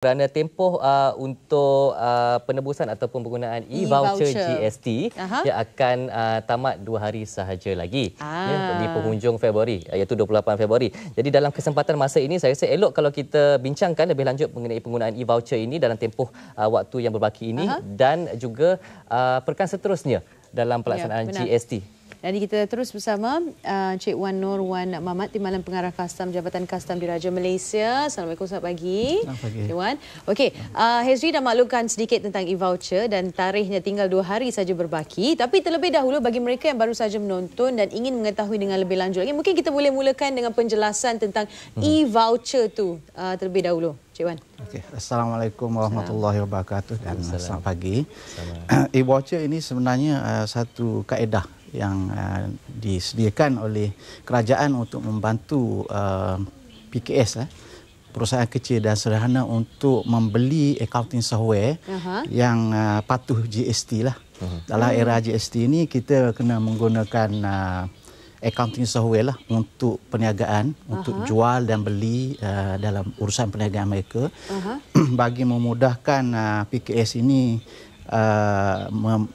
Kerana tempoh untuk penebusan ataupun penggunaan e-voucher GST yang akan tamat 2 hari sahaja lagi ya, di penghujung Februari iaitu 28 Februari. Jadi dalam kesempatan masa ini saya rasa elok kalau kita bincangkan lebih lanjut mengenai penggunaan e-voucher ini dalam tempoh waktu yang berbaki ini dan juga perkara seterusnya dalam pelaksanaan GST. Jadi kita terus bersama Cik Wan Nur Wan Mamat, Timbalan Pengarah Kastam Jabatan Kastam Diraja Malaysia. Assalamualaikum, selamat pagi. Selamat pagi. Cik Wan. Okey, Hezri dah maklumkan sedikit tentang e-voucher dan tarikhnya tinggal 2 hari saja berbaki. Tapi terlebih dahulu bagi mereka yang baru saja menonton dan ingin mengetahui dengan lebih lanjut lagi, mungkin kita boleh mulakan dengan penjelasan tentang e-voucher tu terlebih dahulu. Cik Wan. Okey, Assalamualaikum warahmatullahi wabarakatuh dan selamat pagi. E-voucher ini sebenarnya satu kaedah yang disediakan oleh kerajaan untuk membantu PKS, perusahaan kecil dan sederhana untuk membeli accounting software yang patuh GST lah. Dalam era GST ini kita kena menggunakan accounting software lah untuk perniagaan, untuk jual dan beli dalam urusan perniagaan mereka. Bagi memudahkan PKS ini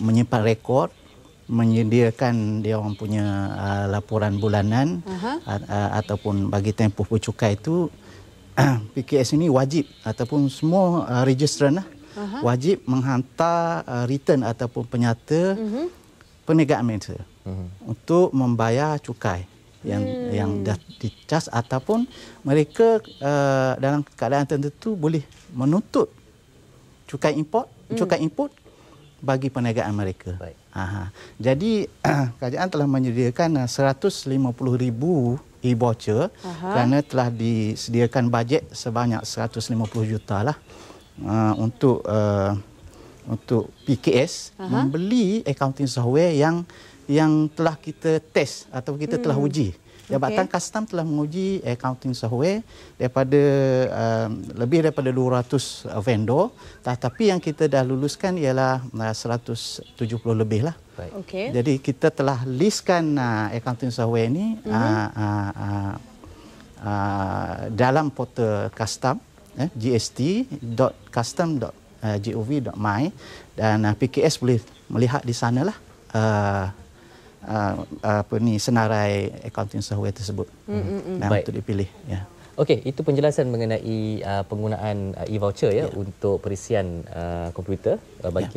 menyimpan rekod, menyediakan dia orang punya laporan bulanan ataupun bagi tempoh bercukai itu PKS ini wajib ataupun semua registran wajib menghantar return ataupun penyata perniagaan mereka untuk membayar cukai yang dah dicas ataupun mereka dalam keadaan tertentu boleh menuntut cukai import bagi perniagaan mereka. Jadi kerajaan telah menyediakan 150,000 e-voucher kerana telah disediakan bajet sebanyak 150 juta lah untuk PKS membeli accounting software yang telah kita test atau kita telah uji. Jabatan Kastam telah menguji accounting software daripada lebih daripada 200 vendor, tetapi yang kita dah luluskan ialah 170 lebih lah. Jadi kita telah listkan accounting software ini dalam portal Kastam, gst.kastam.gov.my, dan PKS boleh melihat di sanalah senarai accounting software tersebut untuk dipilih. Okey, itu penjelasan mengenai penggunaan e-voucher ya untuk perisian komputer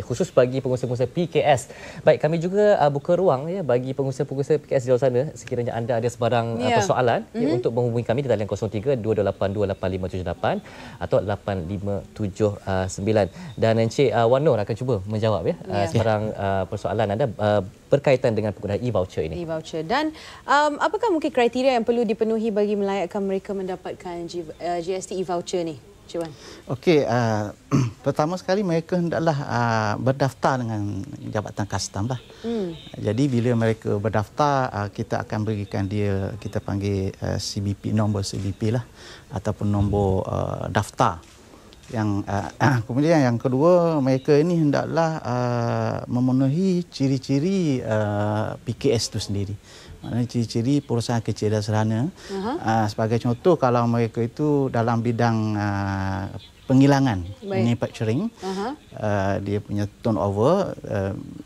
khusus bagi pengusaha-pengusaha PKS. Baik, kami juga buka ruang ya bagi pengusaha-pengusaha PKS di luar sana sekiranya anda ada sebarang persoalan untuk menghubungi kami di talian 03-228-28578 atau 8579. Dan Encik Wan Nur akan cuba menjawab sebarang persoalan anda berkaitan dengan penggunaan e-voucher ini. E-voucher. Dan apakah mungkin kriteria yang perlu dipenuhi bagi melayakkan mereka mendapatkan GST e-voucher ni, Cik Wan? Okey, pertama sekali mereka hendaklah berdaftar dengan Jabatan Kastam lah. Jadi bila mereka berdaftar, kita akan berikan dia, kita panggil CBP, nombor CBP lah, ataupun nombor daftar. Kemudian yang kedua, mereka ini hendaklah memenuhi ciri-ciri PKS itu sendiri. Maknanya ciri-ciri perusahaan kecil dan sederhana. Sebagai contoh, kalau mereka itu dalam bidang penghilangan, manufacturing, dia punya turnover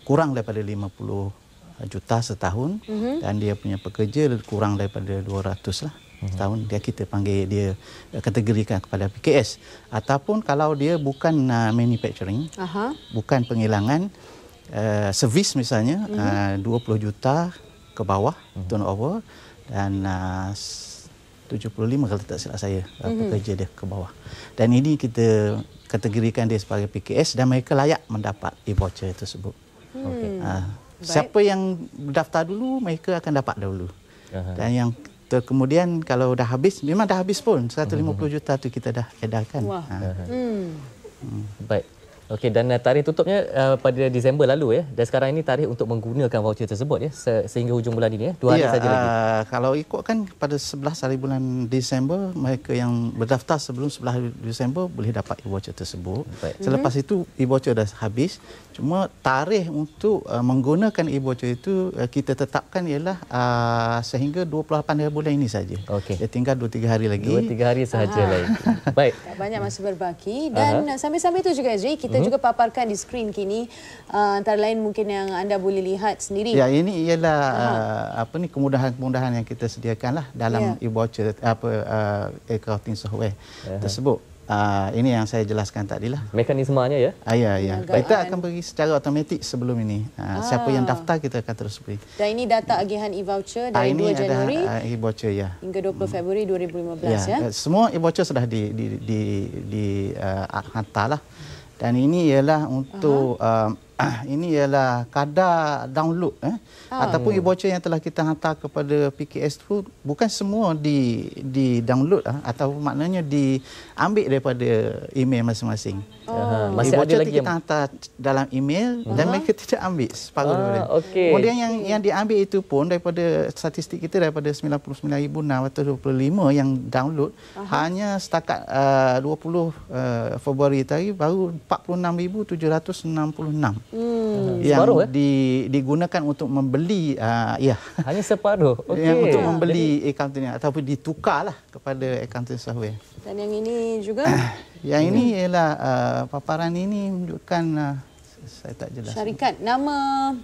kurang daripada 50 juta setahun, dan dia punya pekerja kurang daripada 200 lah setahun, kita panggil dia kategorikan kepada PKS. Ataupun kalau dia bukan manufacturing, bukan penghilangan, servis misalnya, 20 juta ke bawah turnover, dan 75 kalau tak silap saya pekerja dia ke bawah. Dan ini kita kategorikan dia sebagai PKS dan mereka layak mendapat e-voucher tersebut. Siapa yang berdaftar dulu, mereka akan dapat dahulu. Dan yang kemudian kalau dah habis, memang dah habis pun 150 juta tu kita dah edarkan. Baik. Okey, dan tarikh tutupnya pada Disember lalu ya. Dan sekarang ini tarikh untuk menggunakan voucher tersebut ya sehingga hujung bulan ini ya. 2 hari saja lagi. Kalau ikutkan pada 11 hari bulan Disember, mereka yang berdaftar sebelum 11 hari Disember boleh dapat e-voucher tersebut. Selepas itu e-voucher dah habis. Cuma tarikh untuk menggunakan e-voucher itu kita tetapkan ialah sehingga 28 hari bulan ini saja. Okey. Dia tinggal 2-3 hari lagi. 2-3 hari sahaja lagi. Baik. Tak banyak masa berbaki dan sambil-sambil itu juga Azri, kita juga paparkan di skrin kini antara lain mungkin yang anda boleh lihat sendiri. Ya, ini ialah kemudahan-kemudahan yang kita sediakanlah dalam e-voucher accounting software tersebut. Ini yang saya jelaskan tadilah. Mekanismenya ya? Ya. Kita akan beri secara automatik sebelum ini. Siapa yang daftar kita akan terus beri. Dan ini data agihan e-voucher dari 2 Januari e-voucher hingga 20 Februari 2015 ya. Semua e-voucher sudah dihantarlah. Dan ini ialah untuk ini ialah kadar download ataupun e-voucher yang telah kita hantar kepada PKS itu bukan semua di download atau maknanya diambil daripada email masing-masing. Masih ada lagi kita hantar dalam email dan mereka tidak ambil separuh daripada. Kemudian yang diambil itu pun daripada statistik kita daripada 99,625 yang download hanya setakat 20 Februari tadi baru 46,766 yang digunakan untuk membeli hanya separuh. Untuk membeli accounting ataupun ditukarlah kepada accounting software. Dan yang ini juga yang ini ialah paparan ini menunjukkan saya tak jelas. Syarikat nama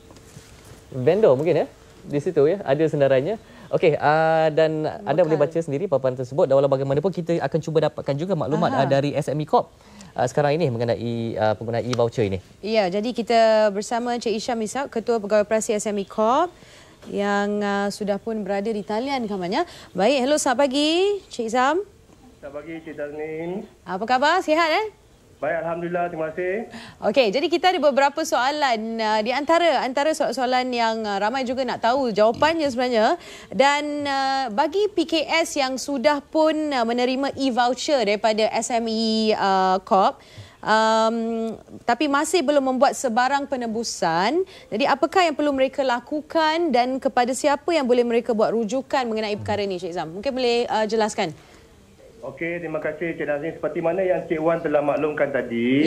vendor mungkin ya. Di situ ya ada senarannya. Okey, dan anda boleh baca sendiri paparan tersebut. Dan walau bagaimanapun kita akan cuba dapatkan juga maklumat dari SME Corp sekarang ini mengenai penggunaan e-voucher ini. Ya, jadi kita bersama Cik Isham Ishak, Ketua Pegawai Operasi SME Corp yang sudah pun berada di talian kamarnya. Baik, hello, selamat pagi Cik Isham. Selamat pagi Cik Tasmin. Apa khabar? Sihat Baik, alhamdulillah, terima kasih. Okey, jadi kita ada beberapa soalan di antara soalan yang ramai juga nak tahu jawapannya sebenarnya. Dan bagi PKS yang sudah pun menerima e-voucher daripada SME Corp, tapi masih belum membuat sebarang penebusan, jadi apakah yang perlu mereka lakukan dan kepada siapa yang boleh mereka buat rujukan mengenai perkara ini, Cik Izam? Mungkin boleh jelaskan. Okey, terima kasih Cik Nazrin. Seperti mana yang Cik Wan telah maklumkan tadi,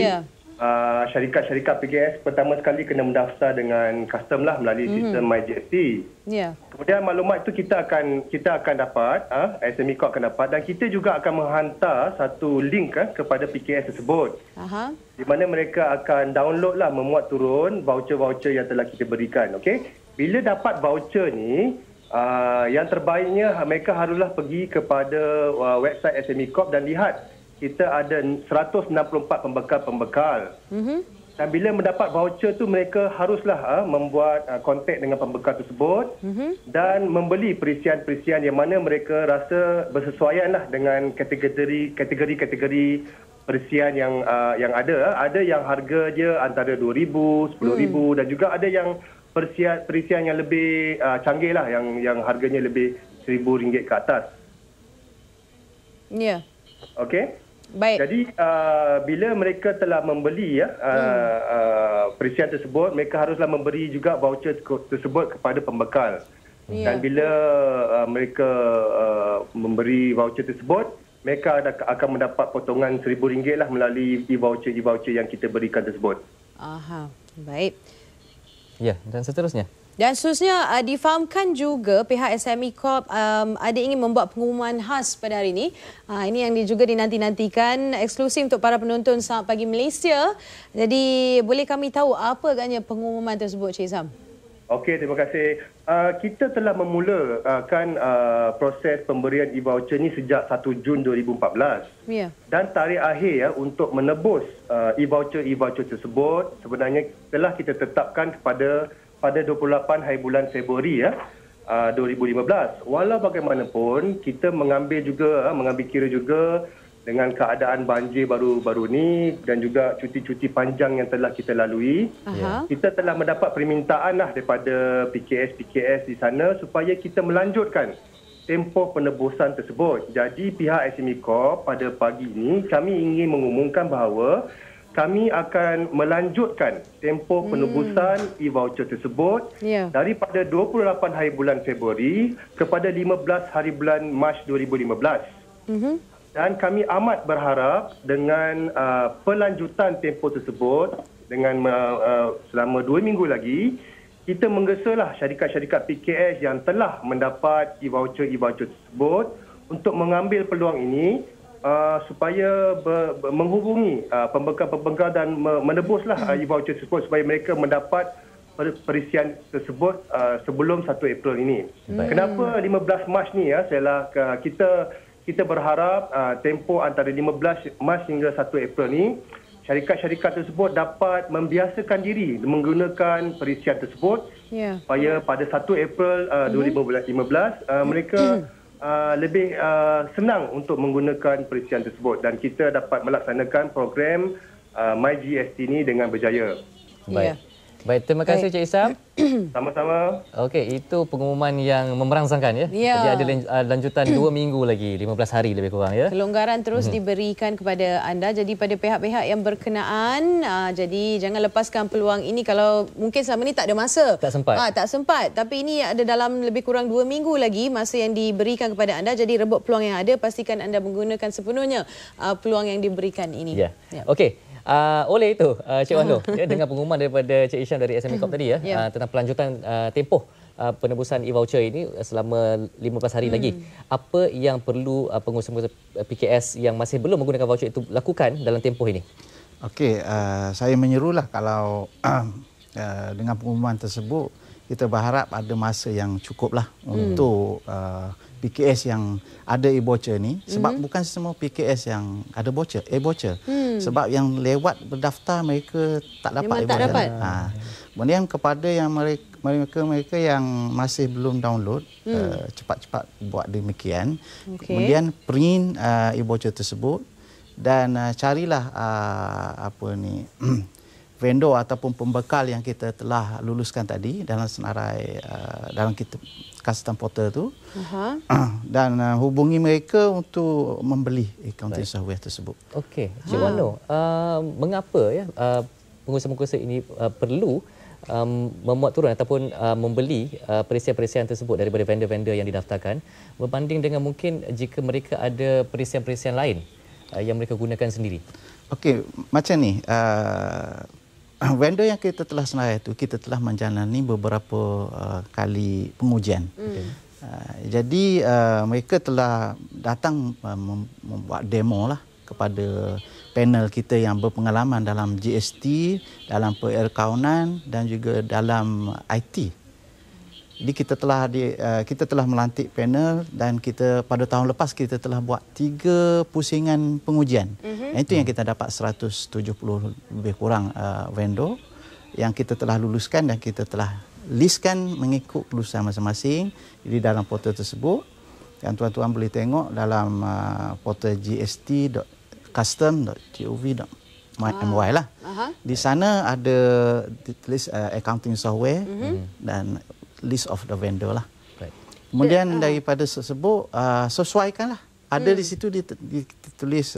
syarikat-syarikat PKS pertama sekali kena mendaftar dengan custom lah melalui sistem MyGST. Kemudian maklumat itu kita akan dapat, SME Corp akan dapat, dan kita juga akan menghantar satu link kepada PKS tersebut. Di mana mereka akan download lah, memuat turun voucher-voucher yang telah kita berikan. Okey, bila dapat voucher ni, yang terbaiknya mereka haruslah pergi kepada website SME Corp dan lihat kita ada 164 pembekal-pembekal. Dan bila mendapat voucher tu mereka haruslah membuat kontak dengan pembekal tersebut dan membeli perisian-perisian yang mana mereka rasa bersesuaianlah dengan kategori perisian yang ada. Ada yang harga dia antara 2,000, 10,000 dan juga ada yang perisian yang lebih canggih lah, yang harganya lebih RM1,000 ke atas. Ya. Okey. Baik. Jadi bila mereka telah membeli perisian tersebut, mereka haruslah memberi juga voucher tersebut kepada pembekal. Dan bila mereka memberi voucher tersebut, mereka akan mendapat potongan RM1,000 lah melalui e-voucher yang kita berikan tersebut. Baik. Ya, dan seterusnya. Dan seterusnya difahamkan juga pihak SME Corp ada ingin membuat pengumuman khas pada hari ini. Ini yang juga dinanti-nantikan, eksklusif untuk para penonton Selamat Pagi Malaysia. Jadi boleh kami tahu apa agaknya pengumuman tersebut, Cik Izam? Okey, terima kasih. Kita telah memulakan proses pemberian e-voucher ni sejak 1 Jun 2014. Ya. Dan tarikh akhir untuk menebus e-voucher tersebut sebenarnya telah kita tetapkan pada 28 hari bulan Februari 2015. Walau bagaimanapun kita mengambil kira juga dengan keadaan banjir baru-baru ni dan juga cuti-cuti panjang yang telah kita lalui, kita telah mendapat permintaan daripada PKS di sana supaya kita melanjutkan tempoh penebusan tersebut. Jadi pihak SME Corp pada pagi ini kami ingin mengumumkan bahawa kami akan melanjutkan tempoh penebusan e-voucher tersebut daripada 28 hari bulan Februari kepada 15 hari bulan Mac 2015. Dan kami amat berharap dengan pelanjutan tempoh tersebut dengan selama 2 minggu lagi, kita menggesalah syarikat-syarikat PKS yang telah mendapat e-voucher tersebut untuk mengambil peluang ini supaya menghubungi pembekal-pembekal dan menebuslah e-voucher tersebut supaya mereka mendapat perisian tersebut sebelum 1 April ini. Kenapa 15 Mac ni ya? Kita berharap tempoh antara 15 Mac hingga 1 April ni syarikat-syarikat tersebut dapat membiasakan diri menggunakan perisian tersebut supaya pada 1 April 2015 mereka lebih senang untuk menggunakan perisian tersebut dan kita dapat melaksanakan program MyGST ini dengan berjaya. Baik, terima kasih Cik Isam. Sama-sama. Okey, itu pengumuman yang memberangsangkan ya. Jadi ada lanjutan 2 minggu lagi, 15 hari lebih kurang ya. Kelonggaran terus diberikan kepada anda. Jadi pada pihak-pihak yang berkenaan, jadi jangan lepaskan peluang ini kalau mungkin selama ini tak ada masa. Tak sempat. Tak sempat. Tapi ini ada dalam lebih kurang 2 minggu lagi masa yang diberikan kepada anda. Jadi rebut peluang yang ada, pastikan anda menggunakan sepenuhnya peluang yang diberikan ini. Okey. Oleh itu, Cik Wan Loh, dengan pengumuman daripada Cik Isham dari SME Corp tadi tentang pelanjutan tempoh penebusan e-voucher ini selama 15 hari lagi. Apa yang perlu pengusaha-pengusaha PKS yang masih belum menggunakan voucher itu lakukan dalam tempoh ini? Okey, saya menyerulah kalau dengan pengumuman tersebut, kita berharap ada masa yang cukuplah untuk PKS yang ada e-voucher ni, sebab bukan semua PKS yang ada voucher, e-voucher. Sebab yang lewat berdaftar mereka tak dapat e-voucher. Kemudian kepada yang mereka yang masih belum download, cepat-cepat buat demikian. Kemudian print e-voucher tersebut dan carilah vendor ataupun pembekal yang kita telah luluskan tadi dalam senarai dalam kita custom portal tu, dan hubungi mereka untuk membeli accounting software tersebut. Okey, Cik Wan Loh, mengapa ya pengusaha-pengusaha ini perlu memuat turun ataupun membeli perisian-perisian tersebut daripada vendor-vendor yang didaftarkan berbanding dengan mungkin jika mereka ada perisian-perisian lain yang mereka gunakan sendiri? Okey, macam ni. Vendor yang kita telah senarai itu, kita telah menjalani beberapa kali pengujian. Jadi mereka telah datang membuat demo lah kepada panel kita yang berpengalaman dalam GST, dalam perakaunan dan juga dalam IT. Jadi kita telah melantik panel dan kita pada tahun lepas kita telah buat 3 pusingan pengujian. Itu yang kita dapat 170 lebih kurang vendor yang kita telah luluskan dan kita telah listkan mengikut kelulusan masing-masing. Jadi dalam portal tersebut yang tuan-tuan boleh tengok dalam portal gst.custom.gov.my lah. Di sana ada list accounting software dan list of the vendor lah. Kemudian daripada tersebut sesuaikanlah. Ada di situ ditulis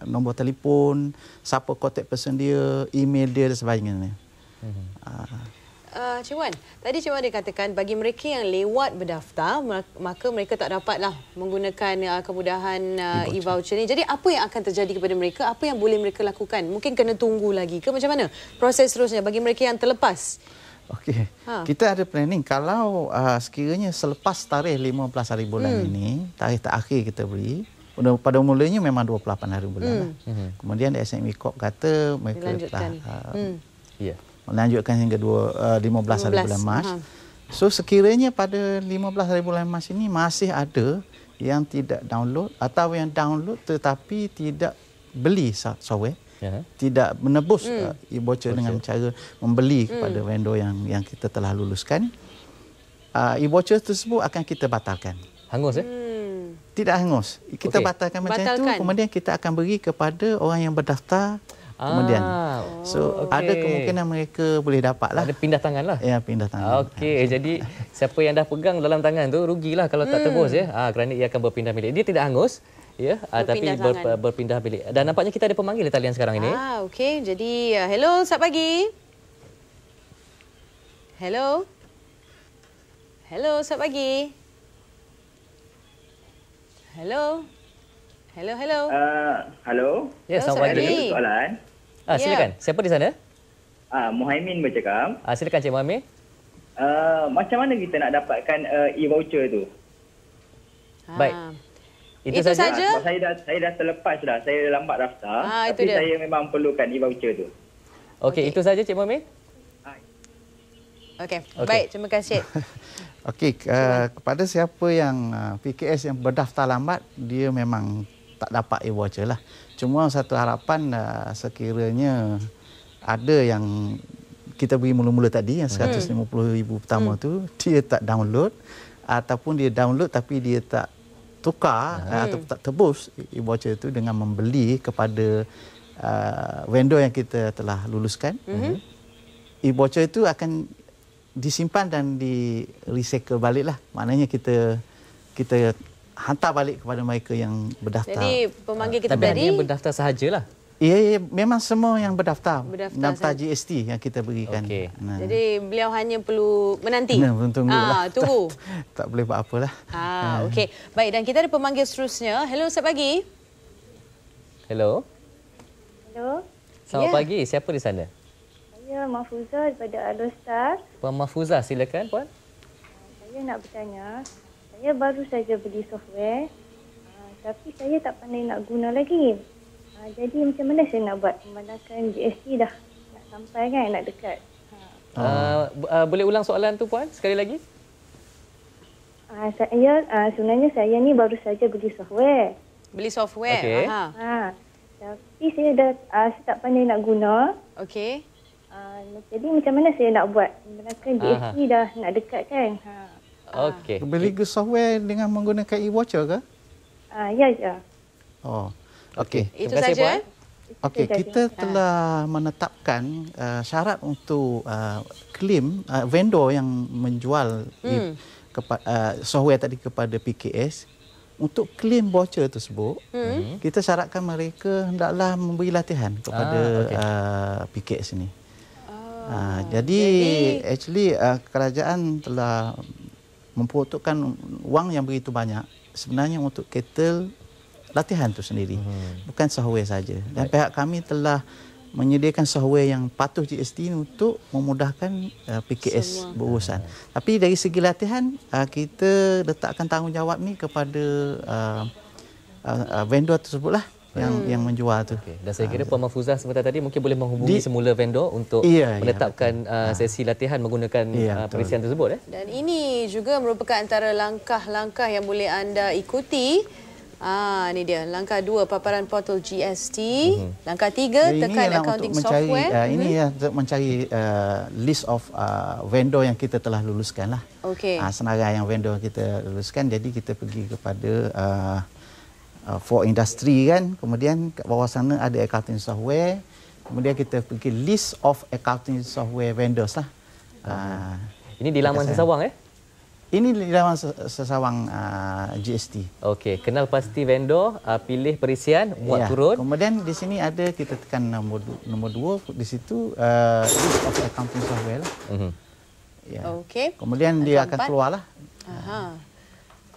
nombor telefon, siapa contact person dia, email dia dan sebagainya. Cik Wan, tadi Cik Wan dia katakan bagi mereka yang lewat berdaftar, maka mereka tak dapatlah menggunakan kemudahan e-voucher ni. Jadi apa yang akan terjadi kepada mereka? Apa yang boleh mereka lakukan? Mungkin kena tunggu lagi ke macam mana? Proses seterusnya bagi mereka yang terlepas. Okey. Kita ada planning kalau sekiranya selepas tarikh 15 hari bulan ini, tarikh terakhir kita beri, pada mulanya memang 28 hari bulan lah. Kemudian SME Corp kata mereka telah melanjutkan hingga 15 hari bulan Mac. So sekiranya pada 15 hari bulan Mac ini masih ada yang tidak download atau yang download tetapi tidak beli software, tidak menebus e-voucher dengan cara membeli kepada vendor yang kita telah luluskan, e-voucher tersebut akan kita batalkan. Hangus Tidak hangus. Kita batalkan macam itu, kemudian kita akan beri kepada orang yang berdaftar kemudian. So ada kemungkinan mereka boleh dapatlah. Ada pindah tangan lah. Ya, pindah tangan. Okey, jadi siapa yang dah pegang dalam tangan tu rugilah kalau tak tebus kerana ia akan berpindah milik. Dia tidak hangus. Ya, tapi berpindah bilik. Dan nampaknya kita ada pemanggil di talian sekarang ini. Okey. Jadi, hello, selamat pagi. Hello. Hello, selamat pagi. Hello. Hello. Halo. Ya, selamat pagi. Ada soalan. Silakan. Siapa di sana? Muhaimin bercakap. Silakan Cik Muhaimin. Macam mana kita nak dapatkan e-voucher tu? Baik. Itu saja. Saya dah terlepas dah. Saya lambat daftar. Tapi saya memang perlukan e-voucher tu. Okey, itu saja Cik Muhaimin. Okey. Baik, terima kasih. Okey, kepada siapa yang PKS yang berdaftar lambat, dia memang tak dapat e-voucher lah. Cuma satu harapan sekiranya ada yang kita beri mula-mula tadi yang 150,000 pertama tu, dia tak download ataupun dia download tapi dia tak tukar atau tak tebus e-voucher itu dengan membeli kepada vendor yang kita telah luluskan. E-voucher itu akan disimpan dan di recycle balik lah. Maknanya kita hantar balik kepada mereka yang berdaftar. Jadi pemanggil kita tadi hanya berdaftar sahajalah. Ya, memang semua yang berdaftar daftar GST yang kita berikan. Okay. Jadi beliau hanya perlu menanti. Tunggulah. Tunggu. tak boleh buat apalah. Okey. Baik, dan kita ada pemanggil seterusnya. Hello, selamat pagi. Hello. Selamat pagi. Siapa di sana? Saya Mahfuzah daripada Alostar. Puan Mahfuzah, silakan puan. Saya nak bertanya, saya baru saja beli software, tapi saya tak pandai nak guna lagi. Jadi macam mana saya nak buat? Memandangkan GST dah nak sampai kan, nak dekat. Boleh ulang soalan tu puan sekali lagi? Sebenarnya saya ni baru saja beli software. Beli software? Okey. Tapi saya tak pandai nak guna. Okey. Jadi macam mana saya nak buat? Memandangkan GST dah nak dekat kan. Okey. Beli software dengan menggunakan e-voucher ke? Ya. Okey. Itu saja. Okey, kita telah menetapkan syarat untuk claim vendor yang menjual software tadi kepada PKS. Untuk claim voucher tersebut, kita syaratkan mereka hendaklah memberi latihan kepada PKS ini. Jadi actually kerajaan telah memperuntukkan wang yang begitu banyak sebenarnya untuk cater latihan itu sendiri, bukan software saja. Dan pihak kami telah menyediakan software yang patuh GST untuk memudahkan PKS berurusan. Tapi dari segi latihan, kita letakkan tanggungjawab ni kepada vendor tersebutlah yang menjual tu. Dan saya kira Puan Mahfuzah sebentar tadi mungkin boleh menghubungi semula vendor untuk menetapkan sesi latihan menggunakan perisian tersebut. Dan ini juga merupakan antara langkah-langkah yang boleh anda ikuti. Ini dia. Langkah 2, paparan portal GST. Langkah 3, tekan accounting software. Ini untuk mencari list of vendor yang kita telah luluskan lah. Senarai yang vendor kita luluskan. Jadi kita pergi kepada for industry kan. Kemudian kat bawah sana ada accounting software. Kemudian kita pergi list of accounting software vendors lah. Ini di laman Sesawang Ini di dalam Sesawang GST. Okey, kenal pasti vendor, pilih perisian, muat turun. Kemudian di sini ada kita tekan nombor 2 di situ list of accounting software lah. Okey. Kemudian dia akan keluarlah.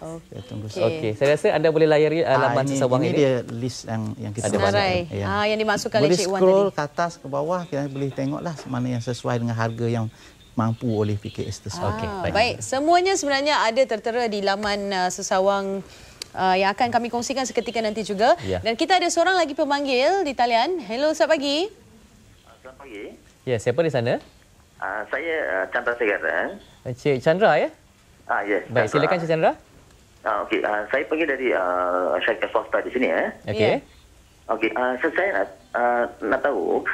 Okey, saya rasa anda boleh layari laman Sesawang ini. Ini dia list yang kita senarai. Yang dimasukkan oleh Cik Wan tadi. Boleh scroll ke atas ke bawah, kita boleh tengoklah mana yang sesuai dengan harga yang mampu oleh PKS tersebut. Baik, semuanya sebenarnya ada tertera di laman Sesawang yang akan kami kongsikan seketika nanti juga. Dan kita ada seorang lagi pemanggil di talian. Hello, selamat pagi. Selamat pagi. Ya, siapa di sana? Saya Chandra Segaran. Cik Chandra ya? Yes. Baik, silakan Cik Chandra. Okey, saya pergi dari syarikat swasta di sini Okey. Okey, saya nak tahu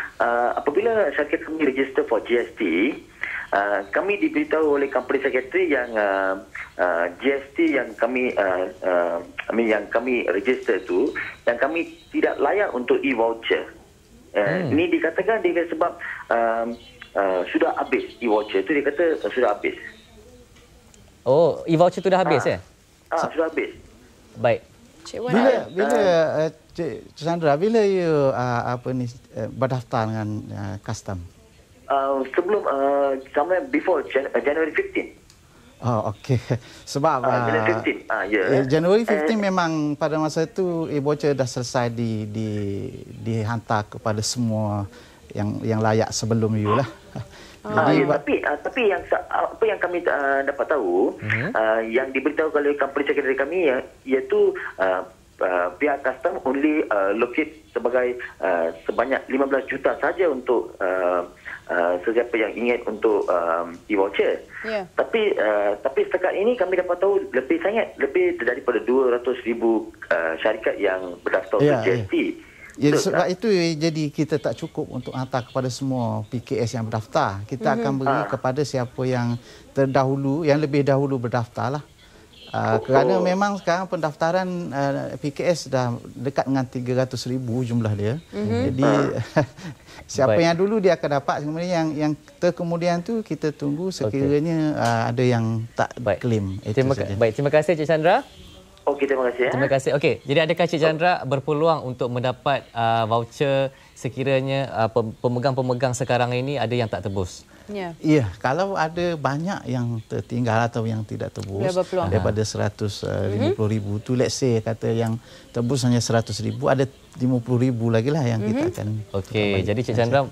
apabila syarikat kami register for GST, kami diberitahu oleh company secretary yang GST yang kami register itu yang kami tidak layak untuk e-voucher. Ini dikatakan sebab sudah habis e-voucher itu, dia kata sudah habis. Oh, e-voucher itu dah habis sudah habis. Baik. Cik Wan, bila Cik Sandra, bila you berdaftar dengan custom? Sebelum somewhere before January 15. Oh, okey. Sebab January 15. January 15 memang pada masa itu e-voucher dah selesai dihantar kepada semua yang layak sebelum you lah. Tapi yang kami dapat tahu, yang diberitahu oleh company secretary kami iaitu pihak custom only locate sebanyak 15 juta saja untuk sesiapa yang ingin untuk e-voucher. Yeah. Tapi setakat ini kami dapat tahu lebih daripada 200,000 syarikat yang berdaftar untuk GST. Ya, sebab itu jadi kita tak cukup untuk hantar kepada semua PKS yang berdaftar. Kita akan beri kepada siapa yang terdahulu, yang lebih dahulu berdaftar lah. Kerana memang sekarang pendaftaran PKS dah dekat dengan 300,000 jumlah dia. Jadi siapa yang dulu dia akan dapat, kemudian yang terkemudian tu kita tunggu sekiranya ada yang tak claim. Terima kasih Cik Chandra. Okey, terima kasih. Terima kasih. Okey, jadi adakah Cik Chandra berpeluang untuk mendapat voucher sekiranya pemegang-pemegang sekarang ini ada yang tak tebus? Ya, kalau ada banyak yang tertinggal atau yang tidak tebus daripada 150,000 tu, let's say kata yang tebus hanya 100,000, ada 50,000 lagi lah yang kita akan. Okey, jadi Cik Chandra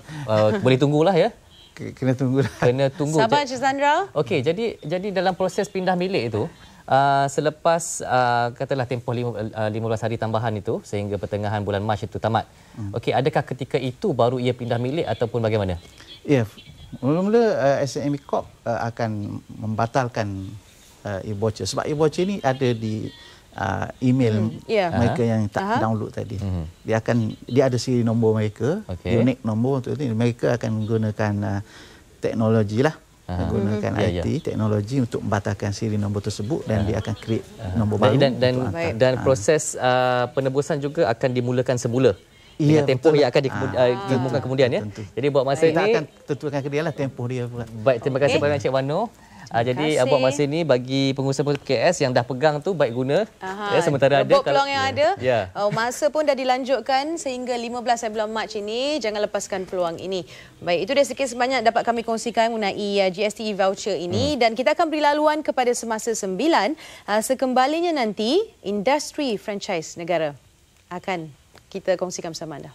boleh tunggulah ya. Kena tunggu. Kena tunggu. Sabar Cik Chandra. Okey, jadi dalam proses pindah milik itu, selepas katalah tempoh 15 hari tambahan itu sehingga pertengahan bulan Mac itu tamat. Okey, adakah ketika itu baru ia pindah milik ataupun bagaimana? Ya, mula-mula SME Corp akan membatalkan e-voucher sebab e-voucher ini ada di email mereka yang tak download tadi. Dia ada siri nombor mereka, unique nombor untuk itu. Mereka akan menggunakan teknologi lah. Menggunakan IT, teknologi untuk membatalkan siri nombor tersebut dan dia akan create nombor baru. Dan proses penebusan juga akan dimulakan semula. Dengan tempoh yang akan dimulakan kemudian ya. Tentu. Jadi buat masa kita ini akan tentukan ke dia lah tempoh dia pula. Baik, terima kasih banyak Cik Wano. Jadi buat masa ini bagi pengusaha PKS yang dah pegang tu baik guna. Ya, sementara ada peluang yang ada. Masa pun dah dilanjutkan sehingga 15 bulan Mac ini. Jangan lepaskan peluang ini. Baik, itu dia sikit sebanyak dapat kami kongsikan mengenai GST e-voucher ini dan kita akan beri laluan kepada Semasa 9. Sekembalinya nanti industri franchise negara akan kita kongsikan bersama anda.